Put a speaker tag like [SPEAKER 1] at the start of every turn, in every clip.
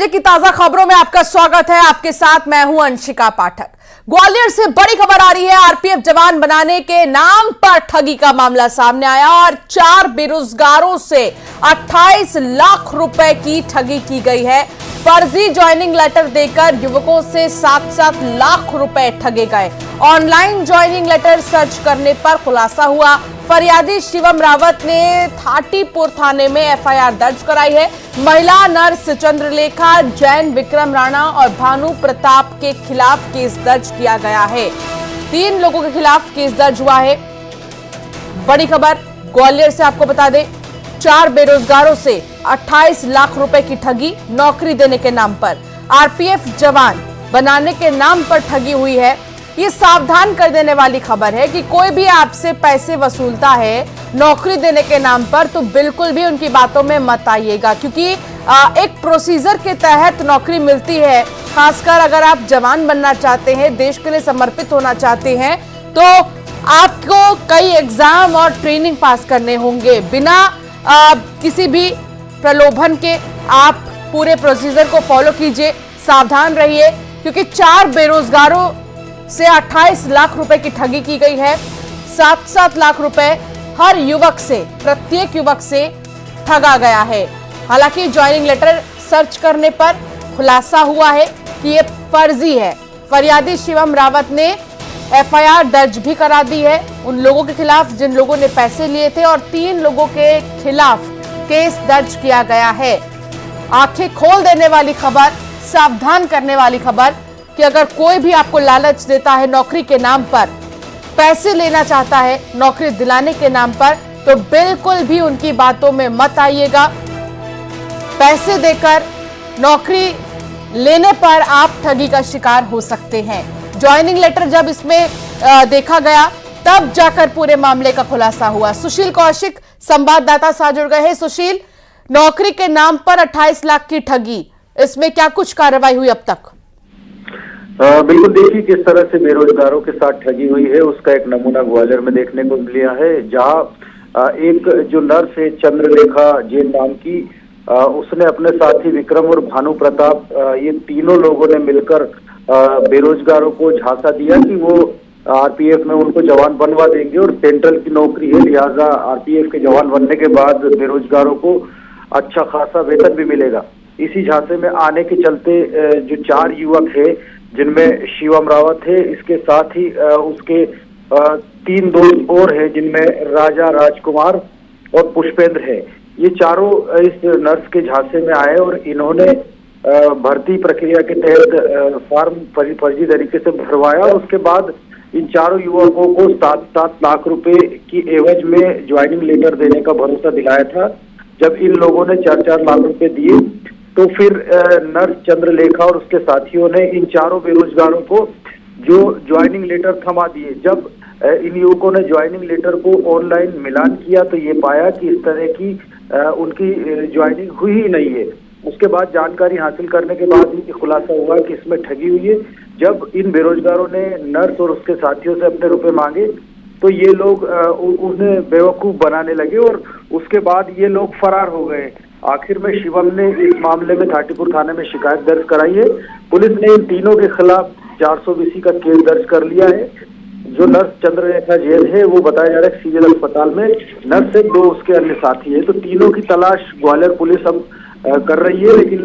[SPEAKER 1] की ताजा खबरों में आपका स्वागत है। आपके साथ मैं हूं अंशिका पाठक। ग्वालियर से बड़ी खबर आ रही है। आरपीएफ जवान बनाने के नाम पर ठगी का मामला सामने आया और 4 बेरोजगारों से 28 लाख रुपए की ठगी की गई है। फर्जी ज्वाइनिंग लेटर देकर युवकों से 7-7 लाख रुपए ठगे गए। ऑनलाइन ज्वाइनिंग लेटर सर्च करने पर खुलासा हुआ। फरियादी शिवम रावत ने थाटीपुर थाने में एफआईआर दर्ज कराई है। महिला नर्स चंद्रलेखा जैन, विक्रम राणा और भानु प्रताप के खिलाफ केस दर्ज किया गया है। 3 लोगों के खिलाफ केस दर्ज हुआ है। बड़ी खबर ग्वालियर से आपको बता दें, 4 बेरोजगारों से 28 लाख रुपए की ठगी नौकरी देने के नाम पर। आरपीएफ जवान बनाने के नाम पर ठगी हुई है। ये सावधान कर देने वाली खबर है कि कोई भी आपसे पैसे वसूलता है नौकरी देने के नाम पर तो बिल्कुल भी उनकी बातों में मत आइएगा, क्योंकि एक प्रोसीजर के तहत नौकरी मिलती है। खासकर अगर आप जवान बनना चाहते हैं, देश के लिए समर्पित होना चाहते हैं, तो आपको कई एग्जाम और ट्रेनिंग पास करने होंगे। बिना किसी भी प्रलोभन के आप पूरे प्रोसीजर को फॉलो कीजिए, सावधान रहिए, क्योंकि 4 बेरोजगारों से 28 लाख रुपए की ठगी की गई है। 7-7 लाख रुपए हर युवक से, प्रत्येक युवक से ठगा गया है। हालांकि ज्वाइनिंग लेटर सर्च करने पर खुलासा हुआ है कि ये फर्जी है। फरियादी शिवम रावत ने एफआईआर दर्ज भी करा दी है उन लोगों के खिलाफ जिन लोगों ने पैसे लिए थे, और 3 लोगों के खिलाफ केस दर्ज किया गया है। आंखें खोल देने वाली खबर, सावधान करने वाली खबर कि अगर कोई भी आपको लालच देता है नौकरी के नाम पर, पैसे लेना चाहता है नौकरी दिलाने के नाम पर, तो बिल्कुल भी उनकी बातों में मत आइएगा। पैसे देकर नौकरी लेने पर आप ठगी का शिकार हो सकते हैं। ज्वाइनिंग लेटर जब इसमें देखा गया तब जाकर पूरे मामले का खुलासा हुआ। सुशील कौशिक संवाददाता साथ जुड़ गए हैं। सुशील, नौकरी के नाम पर 28 लाख की ठगी, इसमें क्या कुछ कार्रवाई हुई अब तक?
[SPEAKER 2] बिल्कुल, देखिए किस तरह से बेरोजगारों के साथ ठगी हुई है उसका एक नमूना ग्वालियर में देखने को मिला है, जहां एक जो नर्स है चंद्रलेखा जैन नाम की, उसने अपने साथी विक्रम और भानु प्रताप, ये तीनों लोगों ने मिलकर बेरोजगारों को झांसा दिया कि वो आरपीएफ में उनको जवान बनवा देंगे और सेंट्रल की नौकरी है, लिहाजा आरपीएफ के जवान बनने के बाद बेरोजगारों को अच्छा खासा वेतन भी मिलेगा। इसी झांसे में आने के चलते जो 4 युवक है, जिनमें शिवम रावत है, इसके साथ ही उसके 3 दोस्त और हैं, जिनमें राजा राजकुमार और पुष्पेंद्र है। ये चारों इस नर्स के झांसे में आए और इन्होंने भर्ती प्रक्रिया के तहत फॉर्म फर्जी तरीके से भरवाया। उसके बाद इन चारों युवकों को 7-7 लाख रुपए की एवज में ज्वाइनिंग लेटर देने का भरोसा दिलाया था। जब इन लोगों ने 4-4 लाख रुपए दिए तो फिर नर्स चंद्रलेखा और उसके साथियों ने इन चारों बेरोजगारों को जो ज्वाइनिंग लेटर थमा दिए। जब इन युवकों ने ज्वाइनिंग लेटर को ऑनलाइन मिलान किया तो ये पाया कि इस तरह की उनकी ज्वाइनिंग हुई ही नहीं है। उसके बाद जानकारी हासिल करने के बाद ही खुलासा हुआ कि इसमें ठगी हुई है। जब इन बेरोजगारों ने नर्स और उसके साथियों से अपने रुपए मांगे तो ये लोग उन्हें बेवकूफ बनाने लगे और उसके बाद ये लोग फरार हो गए। आखिर में शिवम ने इस मामले में थाटीपुर थाने में शिकायत दर्ज कराई है। पुलिस ने इन तीनों के खिलाफ 420 का केस दर्ज कर लिया है। जो नर्स चंद्रलेखा जैन है वो बताया जा रहा है सिविल अस्पताल में, नर्स से 2 उसके अन्य साथी है। तो तीनों की तलाश ग्वालियर पुलिस अब कर रही है, लेकिन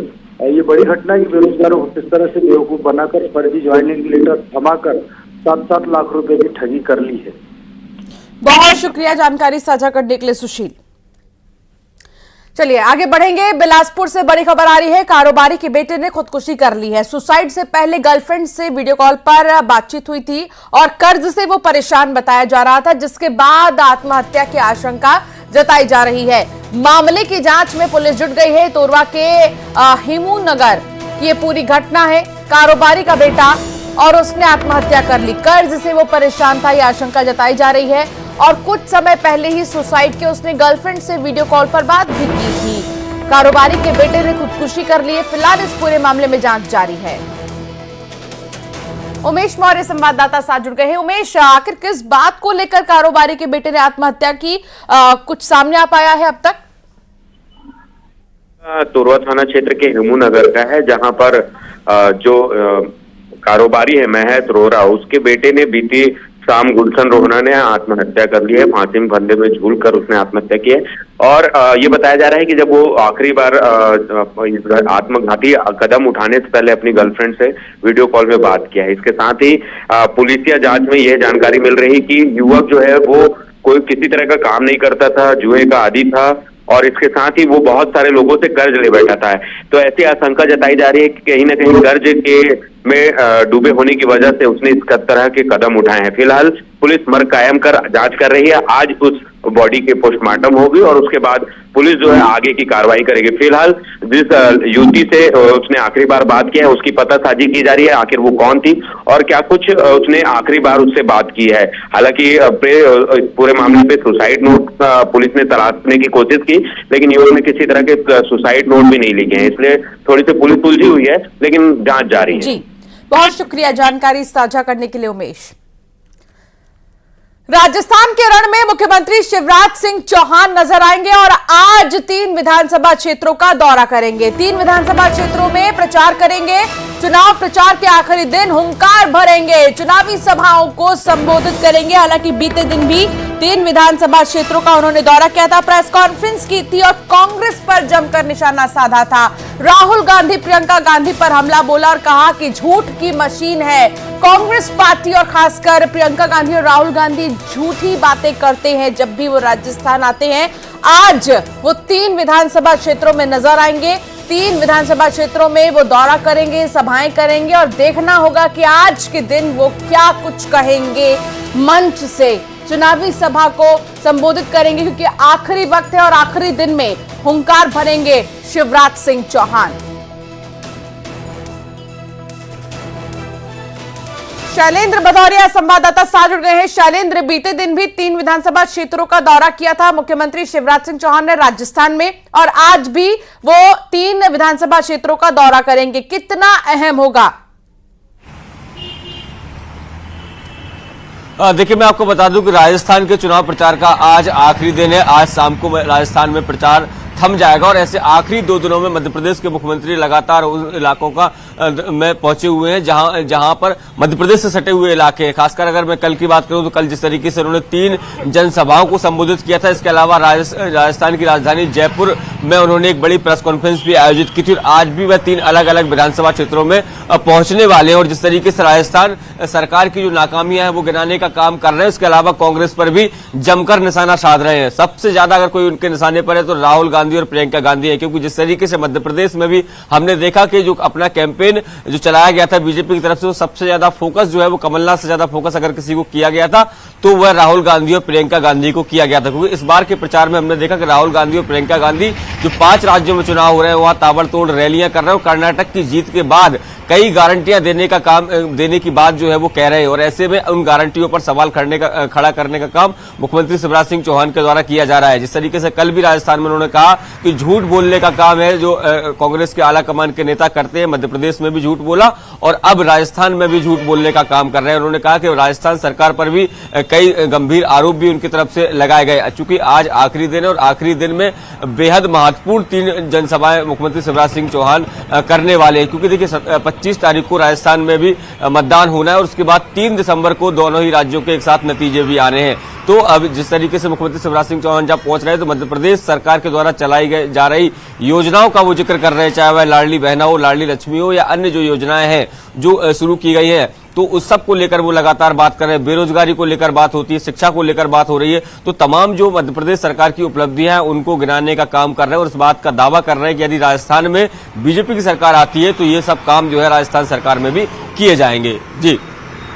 [SPEAKER 2] ये बड़ी घटना है कि बेरोजगारों को किस तरह से बेवकूफ बनाकर फर्जी ज्वाइनिंग लेटर थमाकर 7-7 लाख रुपए की ठगी कर ली है।
[SPEAKER 1] बहुत शुक्रिया जानकारी साझा करने के लिए सुशील। चलिए आगे बढ़ेंगे। बिलासपुर से बड़ी खबर आ रही है। कारोबारी के बेटे ने खुदकुशी कर ली है। सुसाइड से पहले गर्लफ्रेंड से वीडियो कॉल पर बातचीत हुई थी और कर्ज से वो परेशान बताया जा रहा था, जिसके बाद आत्महत्या की आशंका जताई जा रही है। मामले की जांच में पुलिस जुट गई है। तोरवा के हिमू नगर की ये पूरी घटना है। कारोबारी का बेटा और उसने आत्महत्या कर ली। कर्ज से वो परेशान था, ये आशंका जताई जा रही है। और कुछ समय पहले ही सुसाइड के उसने गर्लफ्रेंड से वीडियो कॉल पर बात भी की थी। कारोबारी के बेटे ने खुदकुशी कर ली है। फिलहाल इस पूरे मामले में जांच जारी है। उमेश मौर्य संवाददाता साथ जुड़ गए हैं। उमेश, आखिर किस बात को लेकर कारोबारी के बेटे ने आत्महत्या की, कुछ सामने आ पाया है अब तक?
[SPEAKER 3] तोरवा थाना क्षेत्र के हेमू नगर का है, जहां पर जो कारोबारी है महत रोहरा, उसके बेटे ने बीती शाम गुलशन रोहना ने आत्महत्या कर ली है। फांसी में फंदे में झूलकर उसने आत्महत्या की है। और ये बताया जा रहा है कि जब वो आखिरी बार आत्मघाती कदम उठाने से पहले अपनी गर्लफ्रेंड से वीडियो कॉल में बात किया है। इसके साथ ही पुलिसिया जांच में यह जानकारी मिल रही कि युवक जो है वो कोई किसी तरह का काम नहीं करता था, जुए का आदी था और इसके साथ ही वो बहुत सारे लोगों से कर्ज ले बैठा था। तो ऐसी आशंका जताई जा रही है कि कहीं ना कहीं कर्ज के में डूबे होने की वजह से उसने इस तरह के कदम उठाए हैं। फिलहाल पुलिस मर्ग कायम कर जांच कर रही है। आज उस बॉडी के पोस्टमार्टम होगी और उसके बाद पुलिस जो है आगे की कार्रवाई करेगी। फिलहाल जिस युवती से उसने आखिरी बार बात किया है उसकी पतासाजी की जा रही है, आखिर वो कौन थी और क्या कुछ उसने आखिरी बार उससे बात की है। हालांकि पूरे मामले पे सुसाइड नोट पुलिस ने तलाशने की कोशिश की, लेकिन युवक ने किसी तरह के सुसाइड नोट भी नहीं लिखे हैं, इसलिए थोड़ी सी पुलिस उलझी हुई है, लेकिन जांच जारी है।
[SPEAKER 1] जी, बहुत शुक्रिया जानकारी साझा करने के लिए उमेश। राजस्थान के रण में मुख्यमंत्री शिवराज सिंह चौहान नजर आएंगे और आज 3 विधानसभा क्षेत्रों का दौरा करेंगे। 3 विधानसभा क्षेत्रों में प्रचार करेंगे। चुनाव प्रचार के आखिरी दिन हुंकार भरेंगे, चुनावी सभाओं को संबोधित करेंगे। हालांकि बीते दिन भी 3 विधानसभा क्षेत्रों का उन्होंने दौरा किया था, प्रेस कॉन्फ्रेंस की थी और कांग्रेस पर जमकर निशाना साधा था। राहुल गांधी प्रियंका गांधी पर हमला बोला और कहा कि झूठ की मशीन है कांग्रेस पार्टी और खासकर प्रियंका गांधी और राहुल गांधी झूठी बातें करते हैं जब भी वो राजस्थान आते हैं। आज वो 3 विधानसभा क्षेत्रों में नजर आएंगे। 3 विधानसभा क्षेत्रों में वो दौरा करेंगे, सभाएं करेंगे और देखना होगा कि आज के दिन वो क्या कुछ कहेंगे मंच से। चुनावी सभा को संबोधित करेंगे क्योंकि आखिरी वक्त है और आखिरी दिन में हुंकार भरेंगे शिवराज सिंह चौहान। शैलेंद्र भदौरिया संवाददाता साथ जुड़ गए हैं। शैलेंद्र, बीते दिन भी 3 विधानसभा क्षेत्रों का दौरा किया था मुख्यमंत्री शिवराज सिंह चौहान ने राजस्थान में और आज भी वो 3 विधानसभा क्षेत्रों का दौरा करेंगे, कितना अहम होगा?
[SPEAKER 4] देखिए, मैं आपको बता दूं कि राजस्थान के चुनाव प्रचार का आज आखिरी दिन है। आज शाम को राजस्थान में प्रचार थम जाएगा और ऐसे आखिरी 2 दिनों में मध्य प्रदेश के मुख्यमंत्री लगातार उन इलाकों का में पहुंचे हुए हैं जहां पर मध्य प्रदेश से सटे हुए इलाके हैं। खासकर अगर मैं कल की बात करूं तो कल जिस तरीके से उन्होंने 3 जनसभाओं को संबोधित किया था, इसके अलावा राजस्थान की राजधानी जयपुर में उन्होंने एक बड़ी प्रेस कॉन्फ्रेंस भी आयोजित की थी। आज भी वह 3 अलग अलग विधानसभा क्षेत्रों में पहुंचने वाले हैं और जिस तरीके से राजस्थान सरकार की जो नाकामियां हैं वो गिनाने का काम कर रहे हैं, उसके अलावा कांग्रेस पर भी जमकर निशाना साध रहे हैं। सबसे ज्यादा अगर कोई उनके निशाने पर है तो राहुल गांधी और प्रियंका गांधी है, क्योंकि जिस तरीके से मध्य प्रदेश में भी हमने देखा कि जो अपना कैंपेन जो चलाया गया था बीजेपी की तरफ से, वो सबसे ज्यादा फोकस जो है वो कमलनाथ से ज्यादा फोकस अगर किसी को किया गया था तो वह राहुल गांधी और प्रियंका गांधी को किया गया था। क्योंकि इस बार के प्रचार में हमने देखा कि राहुल गांधी और प्रियंका गांधी जो 5 राज्यों में चुनाव हो रहे हैं वहां ताबड़तोड़ रैलियां कर रहे हैं और कर्नाटक की जीत के बाद कई गारंटियां देने की बात जो है वो कह रहे हैं और ऐसे में उन गारंटियों पर सवाल खड़ा करने का काम मुख्यमंत्री शिवराज सिंह चौहान के द्वारा किया जा रहा है। जिस तरीके से कल भी राजस्थान में उन्होंने कहा कि झूठ बोलने का काम है जो कांग्रेस के आला कमान के नेता करते हैं, मध्य प्रदेश में भी झूठ बोला और अब राजस्थान में भी झूठ बोलने का काम कर रहे हैं। उन्होंने कहा कि राजस्थान सरकार पर भी कई गंभीर आरोप भी उनकी तरफ से लगाए गए। चूंकि आज आखिरी दिन है और आखिरी दिन में बेहद महत्वपूर्ण 3 जनसभाएं मुख्यमंत्री शिवराज सिंह चौहान करने वाले हैं। क्योंकि देखिए 25 तारीख को राजस्थान में भी मतदान होना है और उसके बाद 3 दिसंबर को दोनों ही राज्यों के एक साथ नतीजे भी आने हैं। तो अब जिस तरीके से मुख्यमंत्री शिवराज सिंह चौहान जब पहुंच रहे हैं तो मध्य प्रदेश सरकार के द्वारा चलाई जा रही योजनाओं का वो जिक्र कर रहे हैं, चाहे वह लाडली बहना हो, लाडली लक्ष्मी हो या अन्य जो योजनाएं हैं जो शुरू की गई हैं, तो उस सब को लेकर वो लगातार बात कर रहे हैं। बेरोजगारी को लेकर बात होती है, शिक्षा को लेकर बात हो रही है, तो तमाम जो मध्य प्रदेश सरकार की उपलब्धियां हैं उनको गिनाने का काम कर रहे हैं और इस बात का दावा कर रहे हैं कि यदि राजस्थान में बीजेपी की सरकार आती है तो ये सब काम जो है राजस्थान सरकार में भी किए जाएंगे। जी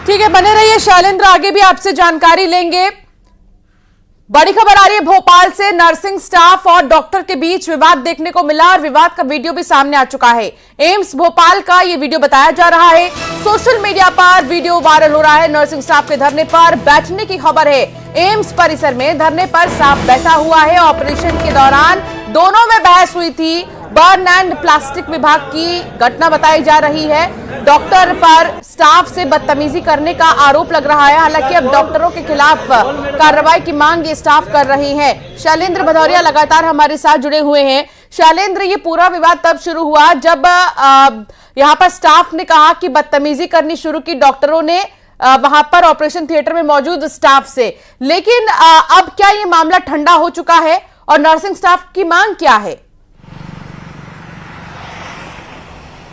[SPEAKER 1] ठीक है, बने रहिए शैलेंद्र, आगे भी आपसे जानकारी लेंगे। बड़ी खबर आ रही है भोपाल से। नर्सिंग स्टाफ और डॉक्टर के बीच विवाद देखने को मिला और विवाद का वीडियो भी सामने आ चुका है। एम्स भोपाल का ये वीडियो बताया जा रहा है, सोशल मीडिया पर वीडियो वायरल हो रहा है। नर्सिंग स्टाफ के धरने पर बैठने की खबर है। एम्स परिसर में धरने पर स्टाफ बैठा हुआ है। ऑपरेशन के दौरान दोनों में बहस हुई थी। बर्न एंड प्लास्टिक विभाग की घटना बताई जा रही है। डॉक्टर पर स्टाफ से बदतमीजी करने का आरोप लग रहा है। हालांकि अब डॉक्टरों के खिलाफ कार्रवाई की मांग ये स्टाफ कर रही है। शैलेंद्र भदौरिया लगातार हमारे साथ जुड़े हुए हैं। शैलेंद्र, ये पूरा विवाद तब शुरू हुआ जब यहाँ पर स्टाफ ने कहा कि बदतमीजी करनी शुरू की डॉक्टरों ने वहां पर ऑपरेशन थिएटर में मौजूद स्टाफ से। लेकिन अब क्या ये मामला ठंडा हो चुका है और नर्सिंग स्टाफ की मांग क्या है?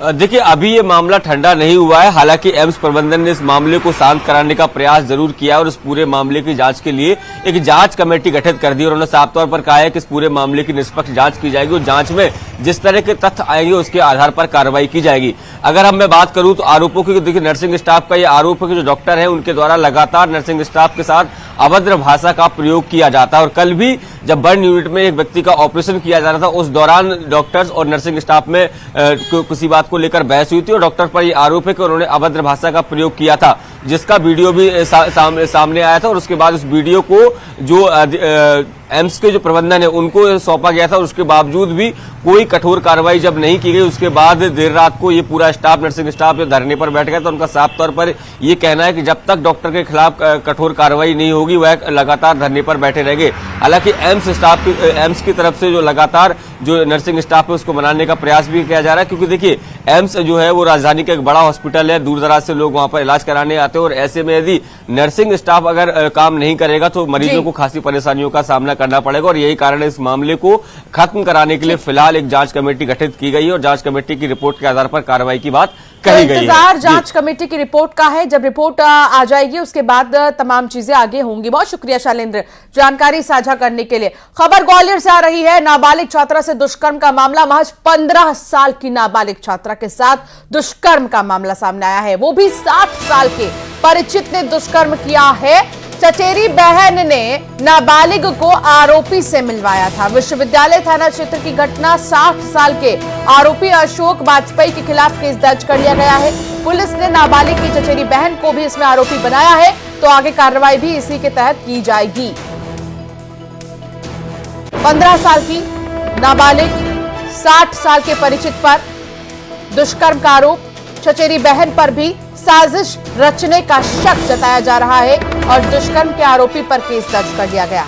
[SPEAKER 4] देखिए, अभी ये मामला ठंडा नहीं हुआ है। हालांकि एम्स प्रबंधन ने इस मामले को शांत कराने का प्रयास जरूर किया और इस पूरे मामले की जांच के लिए एक जांच कमेटी गठित कर दी और उन्होंने साफ तौर पर कहा है कि इस पूरे मामले की निष्पक्ष जांच की जाएगी और जांच में जिस तरह के तथ्य आएंगे उसके आधार पर कार्रवाई की जाएगी। अगर मैं बात करूं तो आरोपों की, देखिए नर्सिंग स्टाफ का ये आरोप है कि जो डॉक्टर है उनके द्वारा लगातार नर्सिंग स्टाफ के साथ अभद्र भाषा का प्रयोग किया जाता है। और कल भी जब बर्न यूनिट में एक व्यक्ति का ऑपरेशन किया जा रहा था, उस दौरान डॉक्टर्स और नर्सिंग स्टाफ में किसी बात को लेकर बहस हुई थी और डॉक्टर पर यह आरोप है कि उन्होंने अभद्र भाषा का प्रयोग किया था, जिसका वीडियो भी सामने आया था। और उसके बाद उस वीडियो को जो एम्स के जो प्रबंधन है उनको सौंपा गया था, उसके बावजूद भी कोई कठोर कार्रवाई जब नहीं की गई, उसके बाद देर रात को ये पूरा स्टाफ, नर्सिंग स्टाफ जो धरने पर बैठ गया था, उनका साफ तौर पर ये कहना है कि जब तक डॉक्टर के खिलाफ कठोर कार्रवाई नहीं होगी वह लगातार धरने पर बैठे रहेंगे। हालांकि एम्स की तरफ से जो लगातार जो नर्सिंग स्टाफ है उसको मनाने का प्रयास भी किया जा रहा है, क्योंकि देखिए एम्स जो है वो राजधानी का एक बड़ा हॉस्पिटल है, दूर दराज से लोग वहां पर इलाज कराने आते हैं और ऐसे में यदि नर्सिंग स्टाफ अगर काम नहीं करेगा तो मरीजों को खासी परेशानियों का सामना करना पड़ेगा। और यही कारण है इस मामले को खत्म कराने के लिए फिलहाल एक जांच कमेटी गठित की गई है और जांच कमेटी की रिपोर्ट के आधार पर कार्रवाई की बात कही गई है।
[SPEAKER 1] इंतजार जांच कमेटी की रिपोर्ट का है, जब रिपोर्ट आ जाएगी उसके बाद तमाम चीजें आगे होंगी। बहुत शुक्रिया शैलेंद्र जानकारी साझा करने के लिए। खबर ग्वालियर से आ रही है, नाबालिग छात्रा से दुष्कर्म का मामला। महज 15 साल की नाबालिग छात्रा के साथ दुष्कर्म का मामला सामने आया है, वो भी 60 साल के परिचित ने दुष्कर्म किया है। चचेरी बहन ने नाबालिग को आरोपी से मिलवाया था। विश्वविद्यालय थाना क्षेत्र की घटना, 60 साल के आरोपी अशोक वाजपेयी के खिलाफ केस दर्ज कर लिया गया है। पुलिस ने नाबालिग की चचेरी बहन को भी इसमें आरोपी बनाया है, तो आगे कार्रवाई भी इसी के तहत की जाएगी। 15 साल की नाबालिग, 60 साल के परिचित पर दुष्कर्म का आरोप, चचेरी बहन पर भी साजिश रचने का शक जताया जा रहा है और दुष्कर्म के आरोपी पर केस दर्ज कर लिया गया।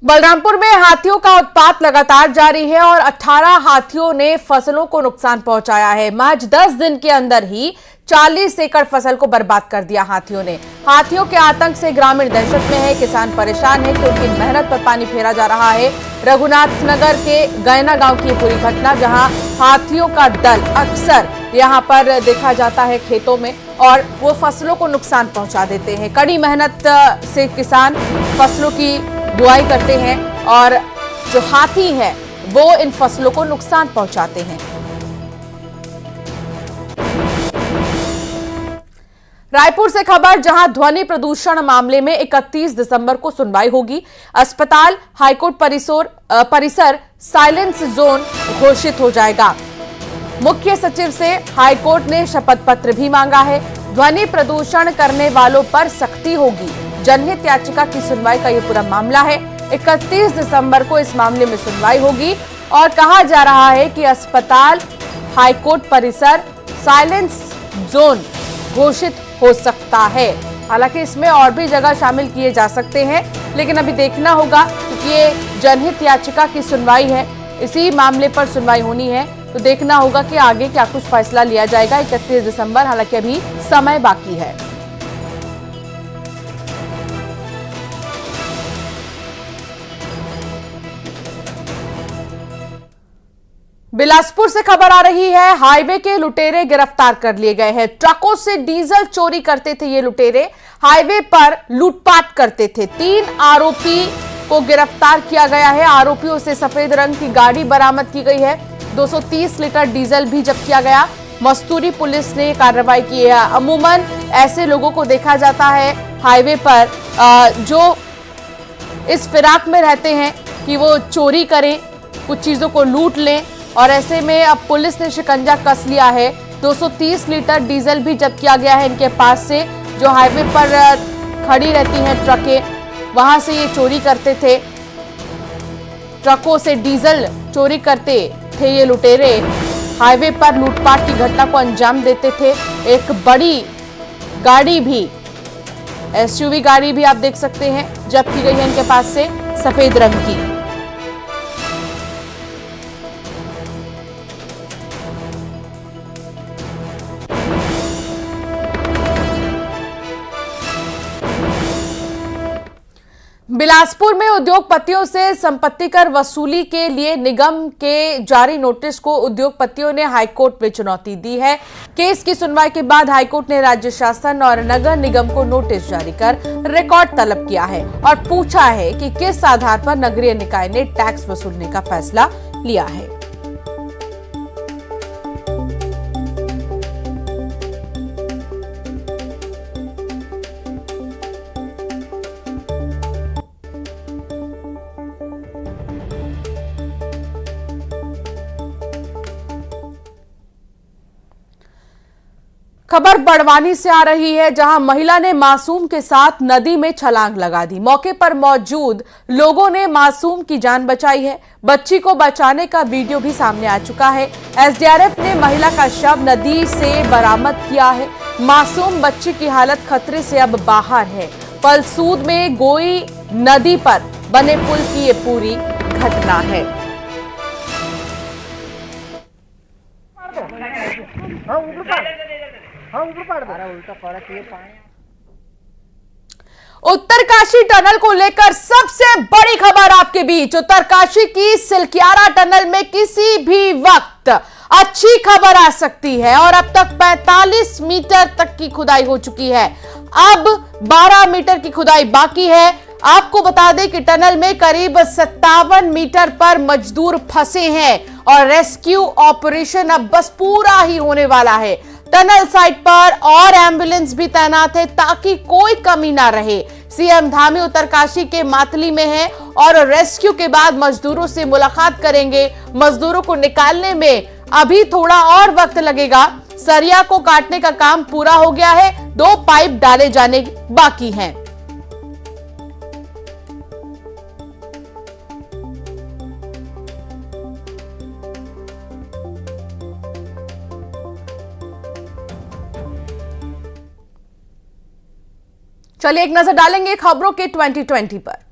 [SPEAKER 1] बलरामपुर में हाथियों का उत्पात लगातार जारी है और 18 हाथियों ने फसलों को नुकसान पहुंचाया है। महज 10 दिन के अंदर ही 40 एकड़ फसल को बर्बाद कर दिया हाथियों ने। हाथियों के आतंक से ग्रामीण दहशत में है, किसान परेशान है कि उनकी मेहनत पर पानी फेरा जा रहा है। रघुनाथनगर के गैना गांव की पूरी घटना, जहां हाथियों का दल अक्सर यहां पर देखा जाता है खेतों में और वो फसलों को नुकसान पहुंचा देते हैं। कड़ी मेहनत से किसान फसलों की बुआई करते हैं और जो हाथी है वो इन फसलों को नुकसान पहुंचाते हैं। रायपुर से खबर, जहां ध्वनि प्रदूषण मामले में 31 दिसंबर को सुनवाई होगी। अस्पताल हाईकोर्ट परिसर साइलेंस जोन घोषित हो जाएगा। मुख्य सचिव से हाईकोर्ट ने शपथ पत्र भी मांगा है। ध्वनि प्रदूषण करने वालों पर सख्ती होगी। जनहित याचिका की सुनवाई का यह पूरा मामला है। 31 दिसंबर को इस मामले में सुनवाई होगी और कहा जा रहा है कि अस्पताल हाईकोर्ट परिसर साइलेंस जोन घोषित हो सकता है। हालांकि इसमें और भी जगह शामिल किए जा सकते हैं, लेकिन अभी देखना होगा क्योंकि ये जनहित याचिका की सुनवाई है, इसी मामले पर सुनवाई होनी है, तो देखना होगा कि आगे क्या कुछ फैसला लिया जाएगा 31 दिसंबर। हालांकि अभी समय बाकी है। बिलासपुर से खबर आ रही है, हाईवे के लुटेरे गिरफ्तार कर लिए गए हैं। ट्रकों से डीजल चोरी करते थे ये लुटेरे, हाईवे पर लूटपाट करते थे। 3 आरोपी को गिरफ्तार किया गया है। आरोपियों से सफेद रंग की गाड़ी बरामद की गई है। 230 लीटर डीजल भी जब्त किया गया। मस्तूरी पुलिस ने कार्रवाई की है। अमूमन ऐसे लोगों को देखा जाता है हाईवे पर जो इस फिराक में रहते हैं कि वो चोरी करें, कुछ चीजों को लूट लें, और ऐसे में अब पुलिस ने शिकंजा कस लिया है। 230 लीटर डीजल भी जब्त किया गया है इनके पास से। जो हाईवे पर खड़ी रहती हैं ट्रकें, वहां से ये चोरी करते थे। ट्रकों से डीजल चोरी करते थे ये लुटेरे, हाईवे पर लूटपाट की घटना को अंजाम देते थे। एक बड़ी गाड़ी भी, एसयूवी गाड़ी भी आप देख सकते हैं, जब्त की गई है इनके पास से। सफेद रंग की। बिलासपुर में उद्योगपतियों से संपत्ति कर वसूली के लिए निगम के जारी नोटिस को उद्योगपतियों ने हाईकोर्ट में चुनौती दी है। केस की सुनवाई के बाद हाईकोर्ट ने राज्य शासन और नगर निगम को नोटिस जारी कर रिकॉर्ड तलब किया है और पूछा है कि किस आधार पर नगरीय निकाय ने टैक्स वसूलने का फैसला लिया है। खबर बड़वानी से आ रही है, जहां महिला ने मासूम के साथ नदी में छलांग लगा दी। मौके पर मौजूद लोगों ने मासूम की जान बचाई है। बच्ची को बचाने का वीडियो भी सामने आ चुका है। एसडीआरएफ ने महिला का शव नदी से बरामद किया है। मासूम बच्ची की हालत खतरे से अब बाहर है। पलसूद में गोई नदी पर बने पुल की ये पूरी घटना है। उत्तरकाशी टनल को लेकर सबसे बड़ी खबर आपके बीच। उत्तरकाशी की सिलक्यारा टनल में किसी भी वक्त अच्छी खबर आ सकती है और अब तक 45 मीटर तक की खुदाई हो चुकी है। अब 12 मीटर की खुदाई बाकी है। आपको बता दें कि टनल में करीब 57 मीटर पर मजदूर फंसे हैं और रेस्क्यू ऑपरेशन अब बस पूरा ही होने वाला है। टनल साइट पर और एम्बुलेंस भी तैनात है ताकि कोई कमी ना रहे। सीएम धामी उत्तरकाशी के मातली में है और रेस्क्यू के बाद मजदूरों से मुलाकात करेंगे। मजदूरों को निकालने में अभी थोड़ा और वक्त लगेगा। सरिया को काटने का काम पूरा हो गया है, 2 पाइप डाले जाने बाकी हैं। चलिए एक नजर डालेंगे खबरों के 2020 पर।